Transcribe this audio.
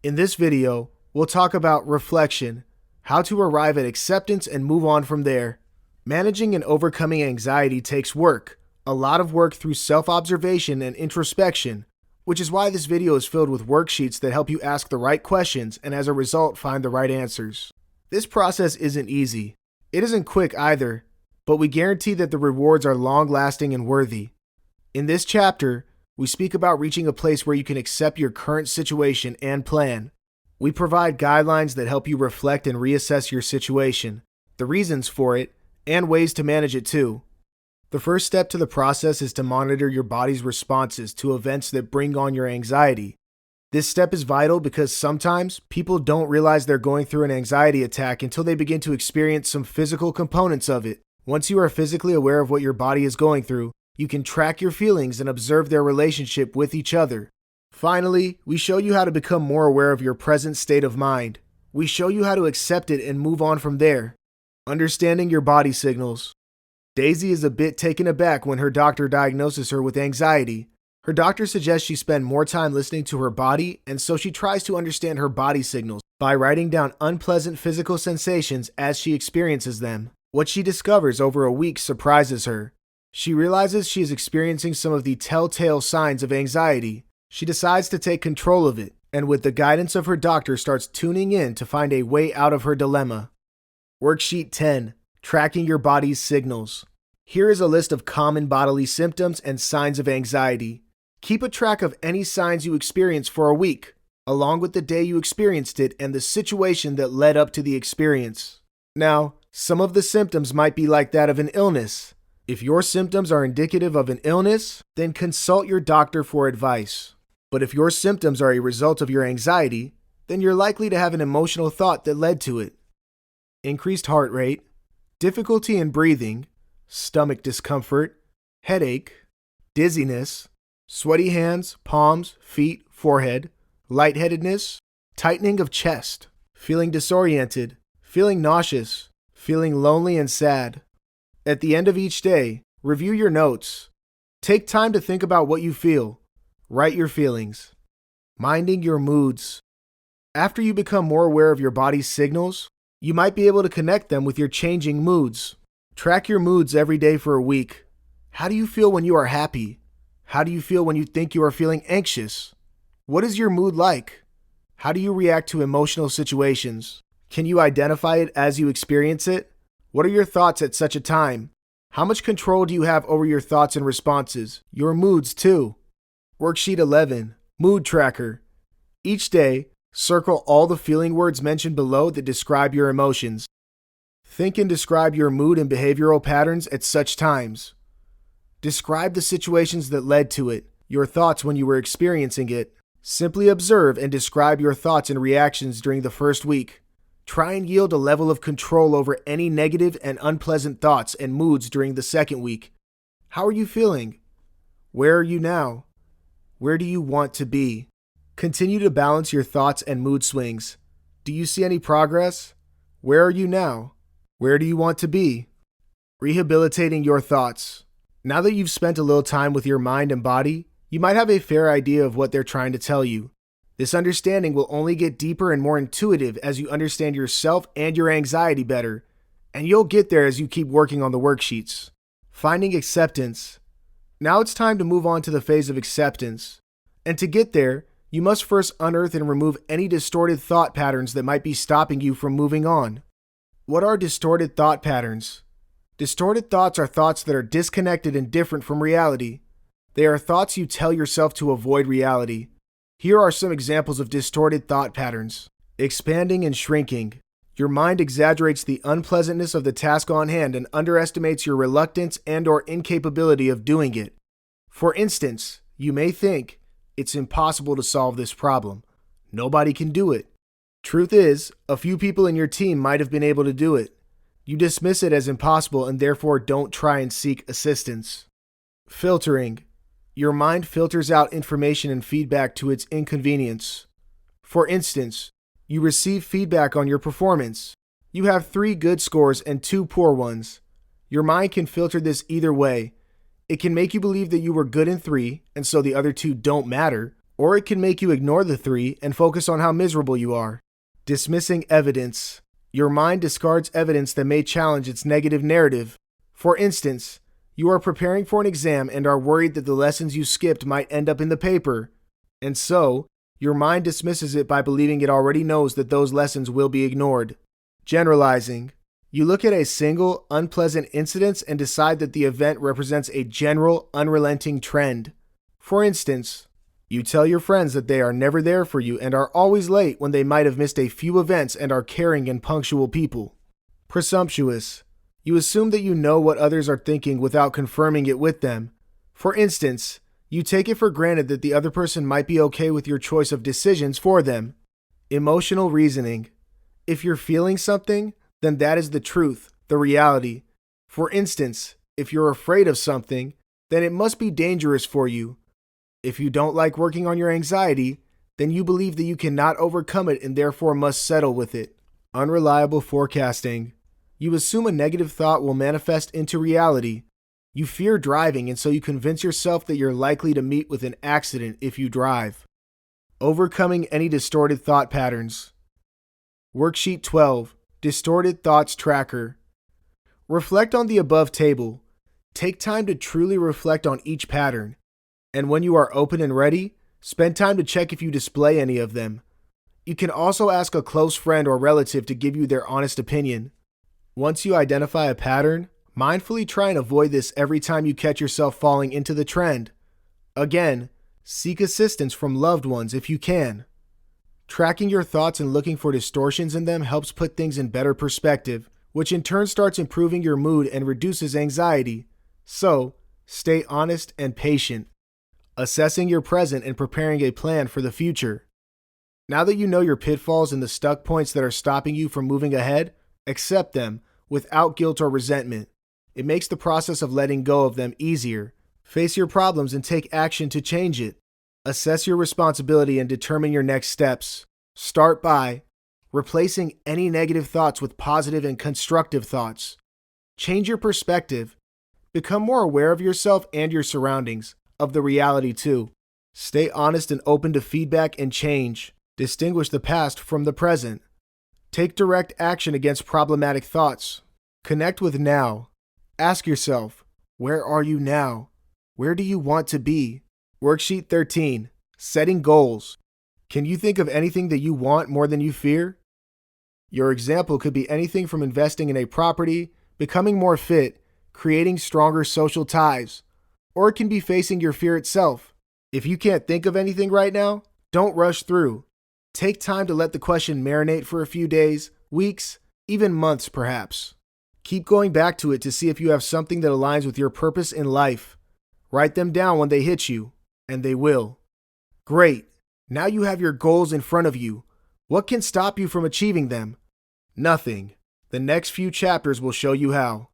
In this video, we'll talk about reflection, how to arrive at acceptance and move on from there. Managing and overcoming anxiety takes work, a lot of work through self-observation and introspection, which is why this video is filled with worksheets that help you ask the right questions and as a result find the right answers. This process isn't easy. It isn't quick either, but we guarantee that the rewards are long-lasting and worthy. In this chapter, we speak about reaching a place where you can accept your current situation and plan. We provide guidelines that help you reflect and reassess your situation, the reasons for it, and ways to manage it too. The first step to the process is to monitor your body's responses to events that bring on your anxiety. This step is vital because sometimes people don't realize they're going through an anxiety attack until they begin to experience some physical components of it. Once you are physically aware of what your body is going through, you can track your feelings and observe their relationship with each other. Finally, we show you how to become more aware of your present state of mind. We show you how to accept it and move on from there. Understanding your body signals. Daisy is a bit taken aback when her doctor diagnoses her with anxiety. Her doctor suggests she spend more time listening to her body, and so she tries to understand her body signals by writing down unpleasant physical sensations as she experiences them. What she discovers over a week surprises her. She realizes she is experiencing some of the telltale signs of anxiety. She decides to take control of it, and with the guidance of her doctor starts tuning in to find a way out of her dilemma. Worksheet 10. Tracking your body's signals. Here is a list of common bodily symptoms and signs of anxiety. Keep a track of any signs you experience for a week, along with the day you experienced it and the situation that led up to the experience. Now, some of the symptoms might be like that of an illness. If your symptoms are indicative of an illness, then consult your doctor for advice. But if your symptoms are a result of your anxiety, then you're likely to have an emotional thought that led to it. Increased heart rate, difficulty in breathing, stomach discomfort, headache, dizziness, sweaty hands, palms, feet, forehead, lightheadedness, tightening of chest, feeling disoriented, feeling nauseous, feeling lonely and sad. At the end of each day, review your notes. Take time to think about what you feel. Write your feelings. Minding your moods. After you become more aware of your body's signals, you might be able to connect them with your changing moods. Track your moods every day for a week. How do you feel when you are happy? How do you feel when you think you are feeling anxious? What is your mood like? How do you react to emotional situations? Can you identify it as you experience it? What are your thoughts at such a time? How much control do you have over your thoughts and responses? Your moods too. Worksheet 11. Mood Tracker. Each day, circle all the feeling words mentioned below that describe your emotions. Think and describe your mood and behavioral patterns at such times. Describe the situations that led to it, your thoughts when you were experiencing it. Simply observe and describe your thoughts and reactions during the first week. Try and yield a level of control over any negative and unpleasant thoughts and moods during the second week. How are you feeling? Where are you now? Where do you want to be? Continue to balance your thoughts and mood swings. Do you see any progress? Where are you now? Where do you want to be? Rehabilitating your thoughts. Now that you've spent a little time with your mind and body, you might have a fair idea of what they're trying to tell you. This understanding will only get deeper and more intuitive as you understand yourself and your anxiety better, and you'll get there as you keep working on the worksheets. Finding acceptance. Now it's time to move on to the phase of acceptance. And to get there, you must first unearth and remove any distorted thought patterns that might be stopping you from moving on. What are distorted thought patterns? Distorted thoughts are thoughts that are disconnected and different from reality. They are thoughts you tell yourself to avoid reality. Here are some examples of distorted thought patterns. Expanding and shrinking. Your mind exaggerates the unpleasantness of the task on hand and underestimates your reluctance and/or incapability of doing it. For instance, you may think, it's impossible to solve this problem. Nobody can do it. Truth is, a few people in your team might have been able to do it. You dismiss it as impossible and therefore don't try and seek assistance. Filtering. Your mind filters out information and feedback to its inconvenience. For instance, you receive feedback on your performance. You have 3 good scores and 2 poor ones. Your mind can filter this either way. It can make you believe that you were good in 3, and so the other 2 don't matter, Or it can make you ignore the 3 and focus on how miserable you are. Dismissing evidence. Your mind discards evidence that may challenge its negative narrative. For instance, you are preparing for an exam and are worried that the lessons you skipped might end up in the paper. And so, your mind dismisses it by believing it already knows that those lessons will be ignored. Generalizing. You look at a single, unpleasant incident and decide that the event represents a general, unrelenting trend. For instance, you tell your friends that they are never there for you and are always late when they might have missed a few events and are caring and punctual people. Presumptuous. You assume that you know what others are thinking without confirming it with them. For instance, you take it for granted that the other person might be okay with your choice of decisions for them. Emotional reasoning. If you're feeling something, then that is the truth, the reality. For instance, if you're afraid of something, then it must be dangerous for you. If you don't like working on your anxiety, then you believe that you cannot overcome it and therefore must settle with it. Unreliable forecasting. You assume a negative thought will manifest into reality. You fear driving, and so you convince yourself that you're likely to meet with an accident if you drive. Overcoming any distorted thought patterns. Worksheet 12. Distorted Thoughts Tracker. Reflect on the above table. Take time to truly reflect on each pattern. And when you are open and ready, spend time to check if you display any of them. You can also ask a close friend or relative to give you their honest opinion. Once you identify a pattern, mindfully try and avoid this every time you catch yourself falling into the trend. Again, seek assistance from loved ones if you can. Tracking your thoughts and looking for distortions in them helps put things in better perspective, which in turn starts improving your mood and reduces anxiety. So, stay honest and patient, assessing your present and preparing a plan for the future. Now that you know your pitfalls and the stuck points that are stopping you from moving ahead, accept them without guilt or resentment. It makes the process of letting go of them easier. Face your problems and take action to change it. Assess your responsibility and determine your next steps. Start by replacing any negative thoughts with positive and constructive thoughts. Change your perspective. Become more aware of yourself and your surroundings, of the reality too. Stay honest and open to feedback and change. Distinguish the past from the present. Take direct action against problematic thoughts. Connect with now. Ask yourself, where are you now? Where do you want to be? Worksheet 13. Setting goals. Can you think of anything that you want more than you fear? Your example could be anything from investing in a property, becoming more fit, creating stronger social ties, or it can be facing your fear itself. If you can't think of anything right now, don't rush through. Take time to let the question marinate for a few days, weeks, even months perhaps. Keep going back to it to see if you have something that aligns with your purpose in life. Write them down when they hit you, and they will. Great. Now you have your goals in front of you. What can stop you from achieving them? Nothing. The next few chapters will show you how.